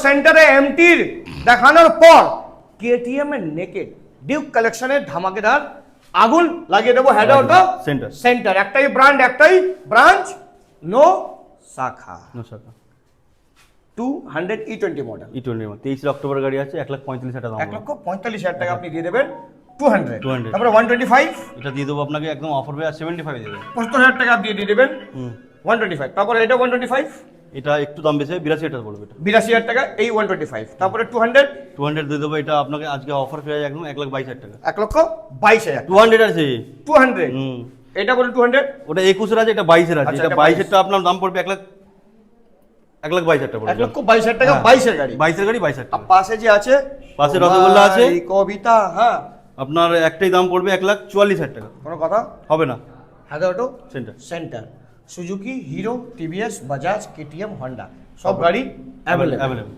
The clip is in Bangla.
সেন্টারে এমটির দেখানোর পর কেটিএম এর নেকেড ডিউক কালেকশনের ধামাকেদার আগুন লাগিয়ে দেবো হেড অটো সেন্টার সেন্টার। একটাই ব্র্যান্ড, একটাই ব্রাঞ্চ, নো শাখা। 200 E20 মডেল, E20 23 অক্টোবর গাড়ি আছে, 1,45,000 টাকা দাম। 1,45,000 টাকা আপনি দিয়ে দেবেন 200। 200 তারপরে 125, এটা দিয়ে দেবো আপনাকে একদম অফার পেয়ে 75 দিয়ে দেবেন। 75,000 টাকা আপনি দিয়ে দেবেন 125। তারপরে এটা 125, এটা একটু দাম বেশি, 82 টাকা পড়বে। এটা 82,000 টাকা এই 125। তারপরে 200 দিয়ে দেবো, এটা আপনাকে আজকে অফার পেয়ে একদম 1,22,000 টাকা। 1,22,000। 200 আছে 200, এটা বলুন 200। ওটা 21 আছে, এটা 22 আছে। আচ্ছা, এটা এটা 22 টা আপনার দাম পড়বে 1,22,000 টাকা পড়বে। 1,22,000 টাকা হ্যাঁ। 22 এর গাড়ি। 22 এর গাড়ি 22,000 আর টাকা। পাশে যে আছে, পাশে রসগোল্লা আছে, এই কবিতা, হ্যাঁ, আপনার একটাই দাম পড়বে 1,44,000 টাকা। কোনো কথা হবে না। হাদা auto centre centre, Suzuki, hero, TVS, Bajaj, KTM, Honda সব গাড়ি অ্যাভেলেবল। অ্যাভেলেবল।